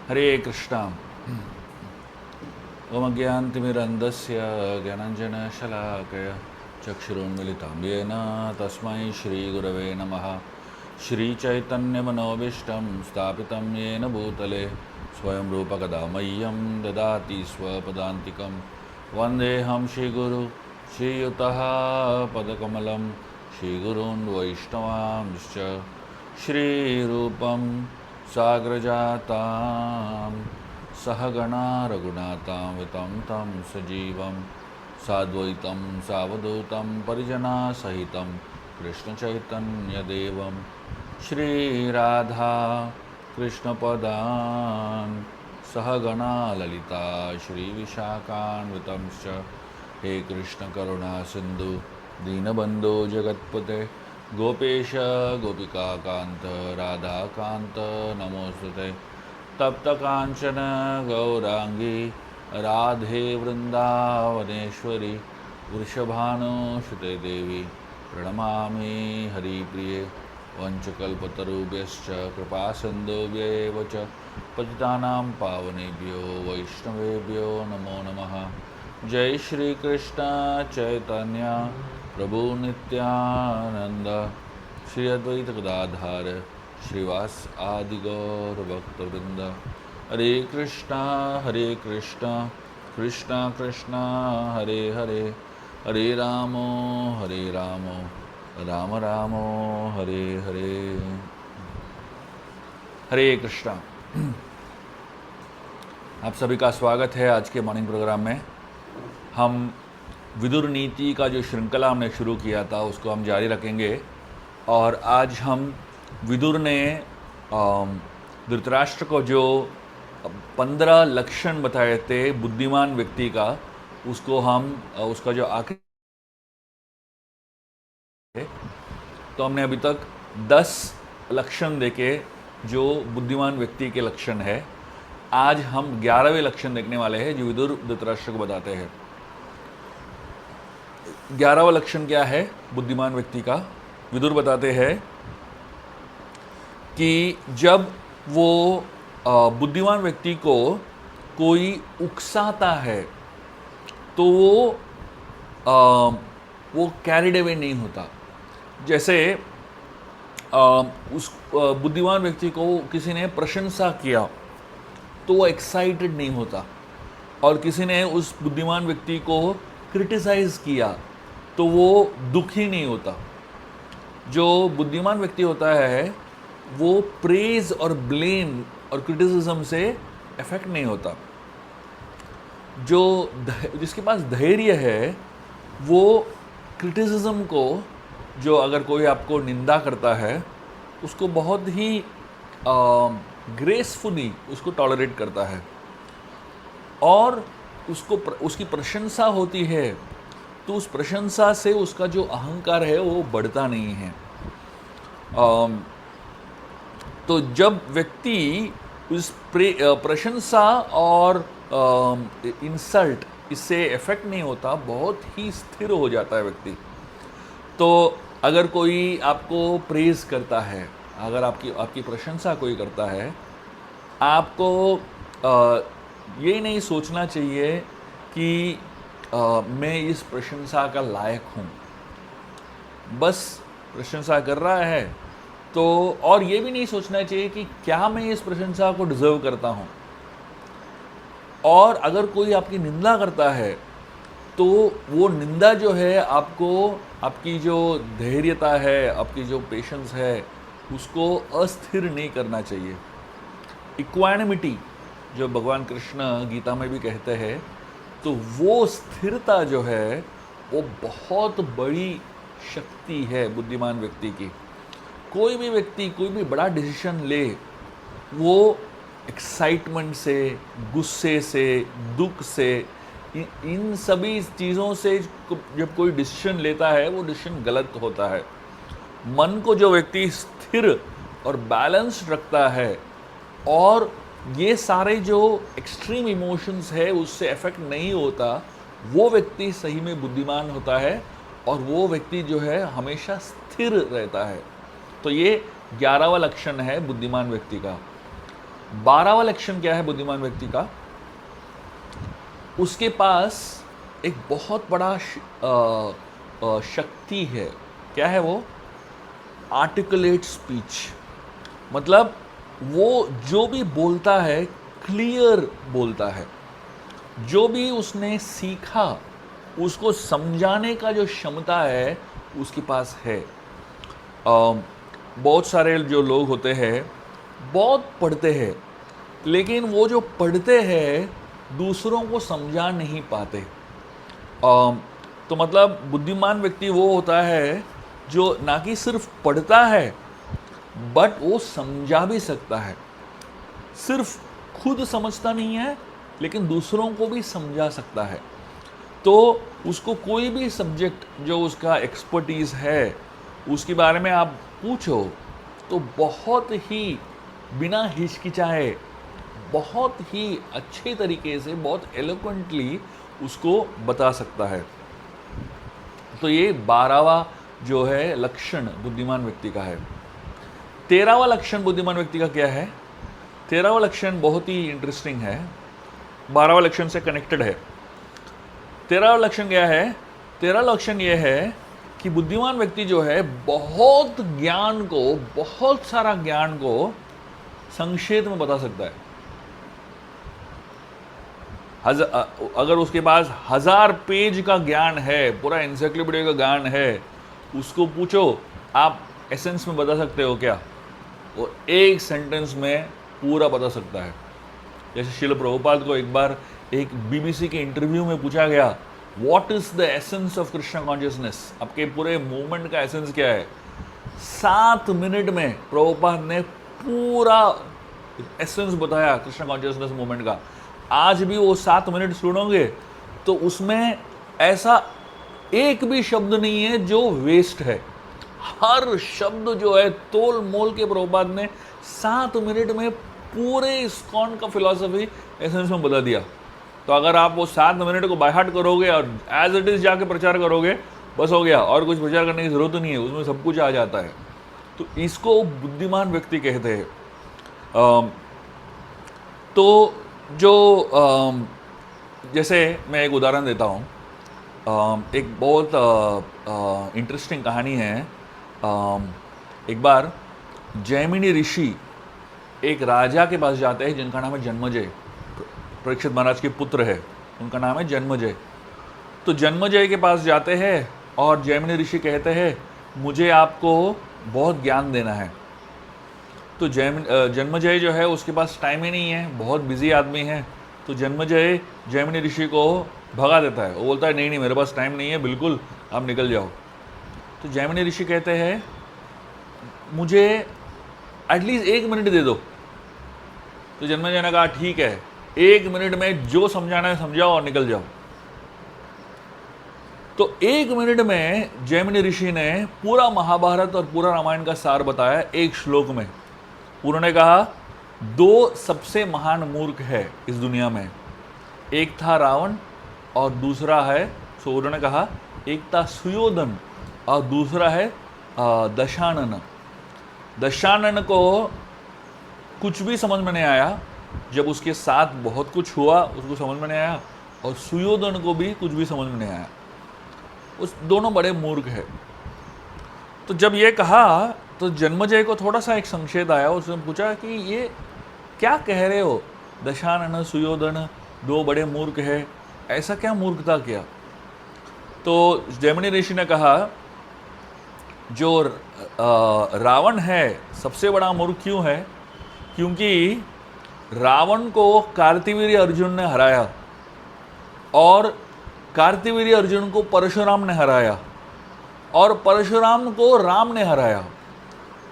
हरे कृष्णा। ओमज्ञानतिमिरन्धस्य ज्ञानाञ्जनशलाकया चक्षुरुन्मिलितं येन तस्मै श्रीगुरवे नमः। श्रीचैतन्यमनोभीष्टं स्थापितं येन भूतले स्वयं रूपकदा मह्यं ददाति स्वपदान्तिकं। वन्देऽहं श्रीगुरु श्रीयुतः पदकमलं श्रीगुरून् वैष्णवांश्च श्रीरूपं साग्रजातां सहगणा रघुनाथान्वितं तं सजीवं साद्वैतं सावधूतं परिजनसहितं कृष्णचैतन्यदेवं श्रीराधा कृष्णपदान् सहगणा ललिता श्रीविशाखान्वितंश्च। हे कृष्णकरुणा सिन्धु दीनबन्धो जगत्पते गोपेश गोपिकान्त राधाकान्त नमोस्तुते। तप्त कांचन गौरांगी राधे वृंदावनेश्वरी वृषभानुसुते देवी प्रणमामि हरिप्रिये। वंशकल्पतरुभ्यश्च कृपासिन्धुभ्येव च पतितानां पावनेभ्यो वैष्णवेभ्यो नमो नमः। जय श्री कृष्ण चैतन्य प्रभु नित्यानंद श्री अद्वैत गदाधर श्रीवास आदि गौर भक्तवृंद। हरे कृष्णा कृष्णा कृष्णा हरे हरे, हरे रामो राम रामो हरे हरे। हरे कृष्णा। आप सभी का स्वागत है आज के मॉर्निंग प्रोग्राम में। हम विदुर नीति का जो श्रृंखला हमने शुरू किया था उसको हम जारी रखेंगे और आज हम विदुर ने धृतराष्ट्र को जो 15 लक्षण बताए थे बुद्धिमान व्यक्ति का, उसको हम उसका जो आखिरी तो हमने अभी तक 10 लक्षण देखे जो बुद्धिमान व्यक्ति के लक्षण है। आज हम 11वें लक्षण देखने वाले हैं जो विदुर धृतराष्ट्र को बताते हैं। 11वां लक्षण क्या है बुद्धिमान व्यक्ति का? विदुर बताते हैं कि जब वो बुद्धिमान व्यक्ति को कोई उकसाता है तो वो कैरिड अवे नहीं होता। जैसे उस बुद्धिमान व्यक्ति को किसी ने प्रशंसा किया तो वो एक्साइटेड नहीं होता, और किसी ने उस बुद्धिमान व्यक्ति को क्रिटिसाइज किया तो वो दुखी नहीं होता। जो बुद्धिमान व्यक्ति होता है वो प्रेज और ब्लेम और क्रिटिसिज्म से इफेक्ट नहीं होता। जिसके पास धैर्य है वो क्रिटिसिज्म को, जो अगर कोई आपको निंदा करता है उसको बहुत ही ग्रेसफुली उसको टॉलरेट करता है, और उसकी प्रशंसा होती है तो उस प्रशंसा से उसका जो अहंकार है वो बढ़ता नहीं है। तो जब व्यक्ति उस प्रशंसा और इंसल्ट इससे इफेक्ट नहीं होता, बहुत ही स्थिर हो जाता है व्यक्ति। तो अगर कोई आपको प्रेज करता है, अगर आपकी प्रशंसा कोई करता है, आपको ये नहीं सोचना चाहिए कि मैं इस प्रशंसा का लायक हूँ। बस प्रशंसा कर रहा है तो, और ये भी नहीं सोचना चाहिए कि क्या मैं इस प्रशंसा को डिजर्व करता हूँ। और अगर कोई आपकी निंदा करता है तो वो निंदा जो है आपको, आपकी जो धैर्यता है, आपकी जो पेशेंस है, उसको अस्थिर नहीं करना चाहिए। इक्वानिमिटी जो भगवान कृष्ण गीता में भी कहते हैं, तो वो स्थिरता जो है वो बहुत बड़ी शक्ति है बुद्धिमान व्यक्ति की। कोई भी व्यक्ति कोई भी बड़ा डिसीजन ले, वो एक्साइटमेंट से, गुस्से से, दुख से, इन सभी चीज़ों से जब कोई डिसीजन लेता है वो डिसीजन गलत होता है। मन को जो व्यक्ति स्थिर और बैलेंस्ड रखता है और ये सारे जो एक्सट्रीम इमोशंस है उससे इफेक्ट नहीं होता, वो व्यक्ति सही में बुद्धिमान होता है, और वो व्यक्ति जो है हमेशा स्थिर रहता है। तो ये 11वां लक्षण है बुद्धिमान व्यक्ति का। 12वां लक्षण क्या है बुद्धिमान व्यक्ति का? उसके पास एक बहुत बड़ा शक्ति है। क्या है वो? Articulate speech. मतलब वो जो भी बोलता है क्लियर बोलता है। जो भी उसने सीखा उसको समझाने का जो क्षमता है उसके पास है। बहुत सारे जो लोग होते हैं बहुत पढ़ते हैं, लेकिन वो जो पढ़ते हैं दूसरों को समझा नहीं पाते। तो मतलब बुद्धिमान व्यक्ति वो होता है जो ना कि सिर्फ पढ़ता है बट वो समझा भी सकता है। सिर्फ खुद समझता नहीं है लेकिन दूसरों को भी समझा सकता है। तो उसको कोई भी सब्जेक्ट जो उसका एक्सपर्टीज़ है उसके बारे में आप पूछो तो बहुत ही बिना हिचकिचाए, बहुत ही अच्छे तरीके से, बहुत एलोक्वेंटली उसको बता सकता है। तो ये 12वां जो है लक्षण बुद्धिमान व्यक्ति का है। 13वां लक्षण बुद्धिमान व्यक्ति का क्या है? 13वां लक्षण बहुत ही इंटरेस्टिंग है, 12वां लक्षण से कनेक्टेड है। 13वां लक्षण क्या है? 13वां लक्षण यह है कि बुद्धिमान व्यक्ति जो है बहुत ज्ञान को, बहुत सारा ज्ञान को संक्षेप में बता सकता है। अगर उसके पास 1000 पेज का ज्ञान है, पूरा एनसाइक्लोपीडिया का ज्ञान है, उसको पूछो आप एसेंस में बता सकते हो क्या? वो एक सेंटेंस में पूरा बता सकता है। जैसे श्रील प्रभुपाद को एक बार एक बीबीसी के इंटरव्यू में पूछा गया, what is the essence of Krishna consciousness? आपके पूरे मूवमेंट का एसेंस क्या है? 7 मिनट में प्रभुपाद ने पूरा एसेंस बताया कृष्ण कॉन्शियसनेस मूवमेंट का। आज भी वो 7 मिनट सुनोगे तो उसमें ऐसा एक भी शब्द नहीं है जो वेस्ट है। हर शब्द जो है तोल मोल के प्रभुपाद ने 7 मिनट में पूरे इस्कॉन का फिलॉसफी एसेंस में बता दिया। तो अगर आप वो 7 मिनट को बाय हार्ट करोगे और एज इट इज जाके प्रचार करोगे, बस हो गया, और कुछ प्रचार करने की जरूरत नहीं है, उसमें सब कुछ आ जाता है। तो इसको बुद्धिमान व्यक्ति कहते हैं। तो जो जैसे मैं एक उदाहरण देता हूँ, एक बहुत इंटरेस्टिंग कहानी है। एक बार जैमिनी ऋषि एक राजा के पास जाते हैं जिनका नाम है जन्मजय। परीक्षित महाराज के पुत्र है, उनका नाम है जन्मजय। तो जन्मजय के पास जाते हैं और जैमिनी ऋषि कहते हैं मुझे आपको बहुत ज्ञान देना है। तो जन्मजय जो है उसके पास टाइम ही नहीं है, बहुत बिजी आदमी है। तो जन्मजय जैमिनी ऋषि को भगा देता है। वो बोलता है नहीं नहीं, मेरे पास टाइम नहीं है, बिल्कुल आप निकल जाओ। तो जैमिनी ऋषि कहते हैं मुझे एटलीस्ट 1 मिनट दे दो। तो जन्मजय ने कहा ठीक है, 1 मिनट में जो समझाना है समझाओ और निकल जाओ। तो 1 मिनट में जैमिनी ऋषि ने पूरा महाभारत और पूरा रामायण का सार बताया एक श्लोक में। उन्होंने कहा 2 सबसे महान मूर्ख है इस दुनिया में, एक था रावण और दूसरा है, सो उन्होंने कहा एक था सुयोधन और दूसरा है दशानन। दशानन को कुछ भी समझ में नहीं आया, जब उसके साथ बहुत कुछ हुआ उसको समझ में नहीं आया, और सुयोधन को भी कुछ भी समझ में नहीं आया। उस दोनों बड़े मूर्ख है। तो जब ये कहा तो जन्मजय को थोड़ा सा एक संशय आया। उसने पूछा कि ये क्या कह रहे हो, दशानन सुयोधन 2 बड़े मूर्ख है, ऐसा क्या मूर्खता किया? तो जैमिनी ऋषि ने कहा जो रावण है सबसे बड़ा मूर्ख क्यों है? क्योंकि रावण को कार्तिवीर्य अर्जुन ने हराया और कार्तिवीर्य अर्जुन को परशुराम ने हराया और परशुराम को राम ने हराया,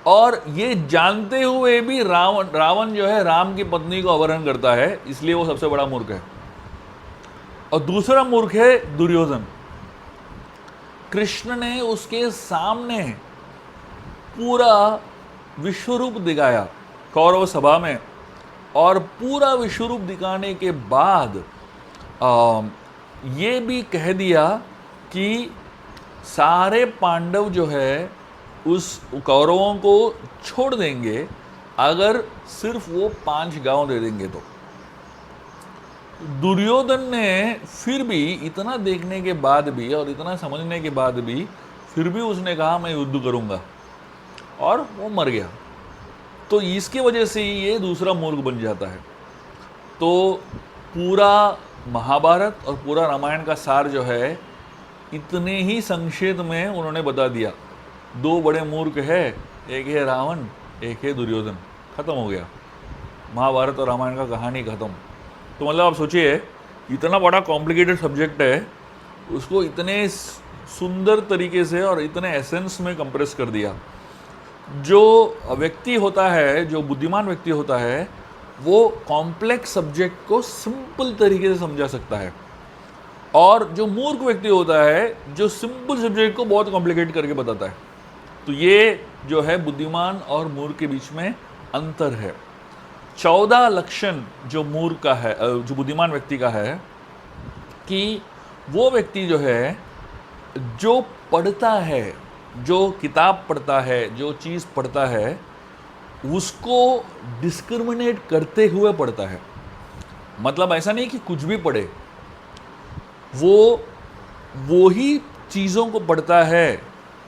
और ये जानते हुए भी रावण जो है राम की पत्नी को अपहरण करता है, इसलिए वो सबसे बड़ा मूर्ख है। और दूसरा मूर्ख है दुर्योधन। कृष्ण ने उसके सामने पूरा विश्वरूप दिखाया कौरव सभा में, और पूरा विश्वरूप दिखाने के बाद ये भी कह दिया कि सारे पांडव जो है उस कौरवों को छोड़ देंगे अगर सिर्फ वो 5 गांव दे देंगे तो। दुर्योधन ने फिर भी इतना देखने के बाद भी और इतना समझने के बाद भी फिर भी उसने कहा मैं युद्ध करूंगा, और वो मर गया। तो इसकी वजह से ये दूसरा मूर्ख बन जाता है। तो पूरा महाभारत और पूरा रामायण का सार जो है इतने ही संक्षेप में उन्होंने बता दिया। 2 बड़े मूर्ख है, एक है रावण, एक है दुर्योधन, खत्म हो गया महाभारत और रामायण का कहानी खत्म। तो मतलब आप सोचिए, इतना बड़ा कॉम्प्लिकेटेड सब्जेक्ट है, उसको इतने सुंदर तरीके से और इतने एसेंस में कंप्रेस कर दिया। जो व्यक्ति होता है, जो बुद्धिमान व्यक्ति होता है, वो कॉम्प्लेक्स सब्जेक्ट को सिंपल तरीके से समझा सकता है, और जो मूर्ख व्यक्ति होता है जो सिंपल सब्जेक्ट को बहुत कॉम्प्लिकेट करके बताता है। तो ये जो है बुद्धिमान और मूर्ख के बीच में अंतर है। 14 लक्षण जो मूर्ख का है, जो बुद्धिमान व्यक्ति का है, कि वो व्यक्ति जो है जो पढ़ता है, जो किताब पढ़ता है, जो चीज़ पढ़ता है, उसको डिस्क्रिमिनेट करते हुए पढ़ता है। मतलब ऐसा नहीं कि कुछ भी पढ़े, वो ही चीज़ों को पढ़ता है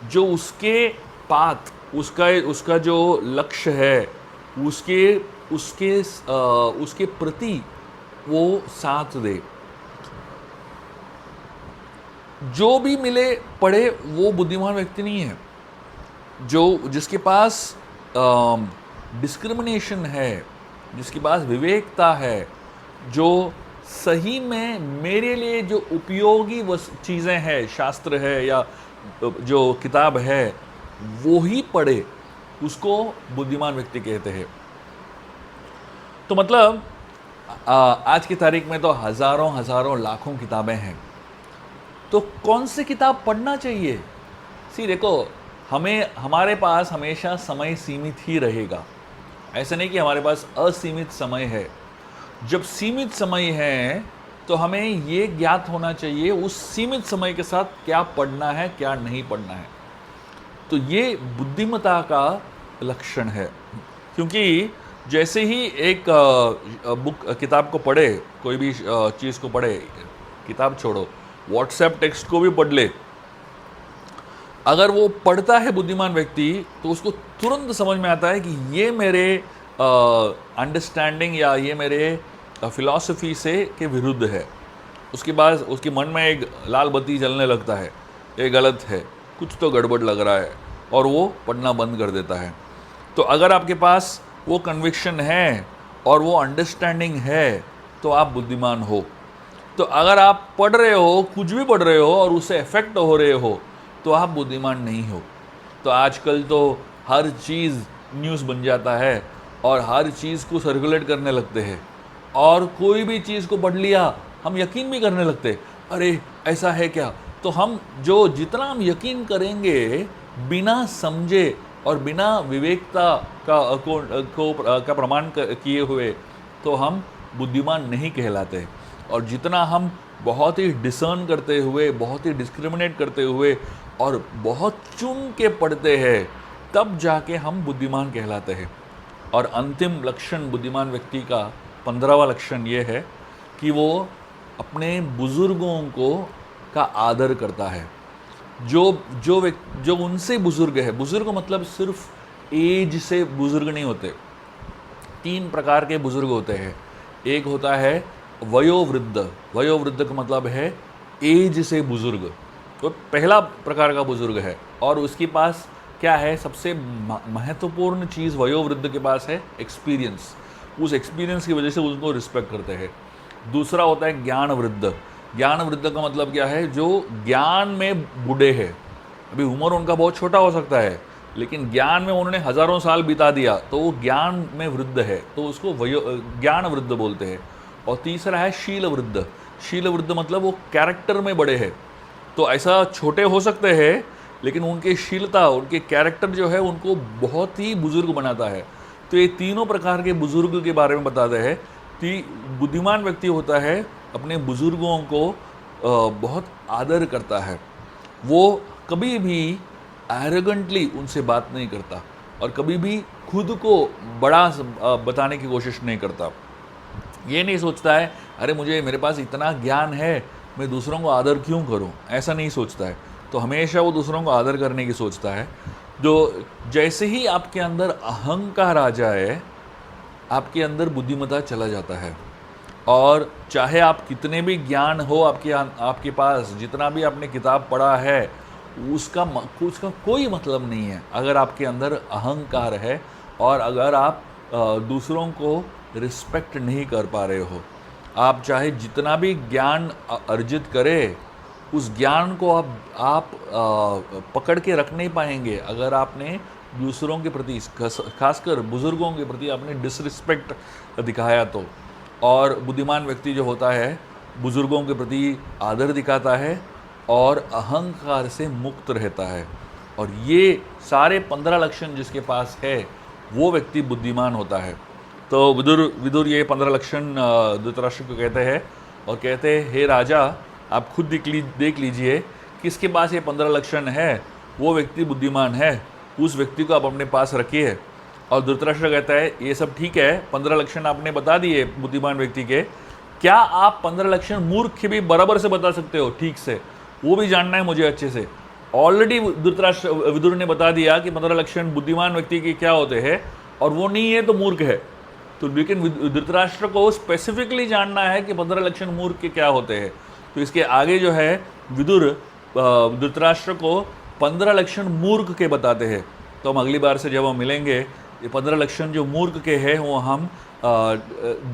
जो उसके पाथ, उसका जो लक्ष्य है, उसके प्रति वो साथ दे। जो भी मिले पढ़े, वो बुद्धिमान व्यक्ति नहीं है। जिसके पास डिस्क्रिमिनेशन है, जिसके पास विवेकता है, जो सही में मेरे लिए जो उपयोगी चीज़ें हैं, शास्त्र है या जो किताब है, वो ही पढ़े, उसको बुद्धिमान व्यक्ति कहते हैं। तो मतलब आज की तारीख में तो हज़ारों लाखों किताबें हैं। तो कौन सी किताब पढ़ना चाहिए? देखो, हमारे पास हमेशा समय सीमित ही रहेगा। ऐसा नहीं कि हमारे पास असीमित समय है। जब सीमित समय है तो हमें ये ज्ञात होना चाहिए उस सीमित समय के साथ क्या पढ़ना है, क्या नहीं पढ़ना है। तो ये बुद्धिमत्ता का लक्षण है। क्योंकि जैसे ही एक किताब को पढ़े, कोई भी चीज़ को पढ़े, किताब छोड़ो, व्हाट्सएप टेक्स्ट को भी पढ़ ले, अगर वो पढ़ता है बुद्धिमान व्यक्ति, तो उसको तुरंत समझ में आता है कि ये मेरे अंडरस्टैंडिंग या ये मेरे फिलॉसफी से के विरुद्ध है। उसके बाद उसके मन में एक लाल बत्ती जलने लगता है, ये गलत है, कुछ तो गड़बड़ लग रहा है, और वो पढ़ना बंद कर देता है। तो अगर आपके पास वो कन्विक्शन है और वो अंडरस्टैंडिंग है, तो आप बुद्धिमान हो। तो अगर आप पढ़ रहे हो, कुछ भी पढ़ रहे हो और उससे इफेक्ट हो रहे हो, तो आप बुद्धिमान नहीं हो। तो आजकल तो हर चीज़ न्यूज़ बन जाता है और हर चीज़ को सर्कुलेट करने लगते हैं, और कोई भी चीज़ को पढ़ लिया हम यकीन भी करने लगते, अरे ऐसा है क्या। तो हम जितना हम यकीन करेंगे बिना समझे और बिना विवेकता का प्रमाण किए हुए, तो हम बुद्धिमान नहीं कहलाते। और जितना हम बहुत ही डिसर्न करते हुए, बहुत ही डिस्क्रिमिनेट करते हुए और बहुत चुन के पढ़ते हैं, तब जाके हम बुद्धिमान कहलाते हैं। और अंतिम लक्षण बुद्धिमान व्यक्ति का 15वां लक्षण ये है कि वो अपने बुज़ुर्गों का आदर करता है। जो उनसे बुज़ुर्ग है, बुज़ुर्ग मतलब सिर्फ एज से बुज़ुर्ग नहीं होते। 3 प्रकार के बुज़ुर्ग होते हैं। एक होता है वयोवृद्ध। वयोवृद्ध का मतलब है एज से बुज़ुर्ग, तो पहला प्रकार का बुज़ुर्ग है। और उसके पास क्या है, सबसे महत्वपूर्ण चीज़ वयोवृद्ध के पास है एक्सपीरियंस। उस एक्सपीरियंस की वजह से उनको रिस्पेक्ट करते हैं। दूसरा होता है ज्ञान वृद्ध। ज्ञान वृद्ध का मतलब क्या है, जो ज्ञान में बूढ़े हैं। अभी उम्र उनका बहुत छोटा हो सकता है, लेकिन ज्ञान में उन्होंने हज़ारों साल बिता दिया, तो वो ज्ञान में वृद्ध है, तो उसको ज्ञान वृद्ध बोलते हैं। और तीसरा है शील वृद्ध। शील वृद्ध मतलब वो कैरेक्टर में बड़े हैं। तो ऐसा छोटे हो सकते हैं, लेकिन उनके शीलता, उनके कैरेक्टर जो है उनको बहुत ही बुजुर्ग बनाता है। तो ये तीनों प्रकार के बुजुर्ग के बारे में बताते हैं कि बुद्धिमान व्यक्ति होता है अपने बुजुर्गों को बहुत आदर करता है। वो कभी भी एरोगेंटली उनसे बात नहीं करता, और कभी भी खुद को बड़ा बताने की कोशिश नहीं करता। ये नहीं सोचता है अरे मुझे मेरे पास इतना ज्ञान है, मैं दूसरों को आदर क्यों करूं, ऐसा नहीं सोचता है। तो हमेशा वो दूसरों को आदर करने की सोचता है। जो जैसे ही आपके अंदर अहंकार आ जाए, आपके अंदर बुद्धिमत्ता चला जाता है। और चाहे आप कितने भी ज्ञान हो आपके पास, जितना भी आपने किताब पढ़ा है, उसका कोई मतलब नहीं है अगर आपके अंदर अहंकार है और अगर आप दूसरों को रिस्पेक्ट नहीं कर पा रहे हो। आप चाहे जितना भी ज्ञान अर्जित करें, उस ज्ञान को आप पकड़ के रख नहीं पाएंगे अगर आपने दूसरों के प्रति, खासकर बुजुर्गों के प्रति आपने डिसरिस्पेक्ट दिखाया तो। और बुद्धिमान व्यक्ति जो होता है, बुजुर्गों के प्रति आदर दिखाता है और अहंकार से मुक्त रहता है। और ये सारे 15 लक्षण जिसके पास है, वो व्यक्ति बुद्धिमान होता है। तो विदुर ये 15 लक्षण धृतराष्ट्र को कहते हैं और कहते हैं, हे राजा, आप खुद देख लीजिए किसके पास ये 15 लक्षण है, वो व्यक्ति बुद्धिमान है, उस व्यक्ति को आप अपने पास रखिए। और धृतराष्ट्र कहता है, ये सब ठीक है, 15 लक्षण आपने बता दिए बुद्धिमान व्यक्ति के, क्या आप 15 लक्षण मूर्ख के भी बराबर से बता सकते हो ठीक से? वो भी जानना है मुझे अच्छे से। ऑलरेडी विदुर ने बता दिया कि 15 लक्षण बुद्धिमान व्यक्ति के क्या होते हैं, और वो नहीं है तो मूर्ख है। तो लेकिन धृतराष्ट्र को स्पेसिफिकली जानना है कि 15 लक्षण मूर्ख के क्या होते हैं। तो इसके आगे जो है विदुर धृतराष्ट्र को 15 लक्षण मूर्ख के बताते हैं। तो हम अगली बार से जब हम मिलेंगे, ये 15 लक्षण जो मूर्ख के हैं वो हम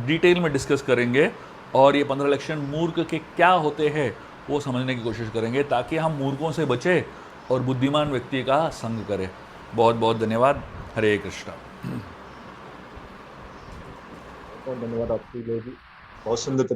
डिटेल में डिस्कस करेंगे, और ये 15 लक्षण मूर्ख के क्या होते हैं वो समझने की कोशिश करेंगे, ताकि हम मूर्खों से बचें और बुद्धिमान व्यक्ति का संग करें। बहुत बहुत धन्यवाद। हरे कृष्णा। बहुत धन्यवाद आपकी, बहुत सुंदर तरीके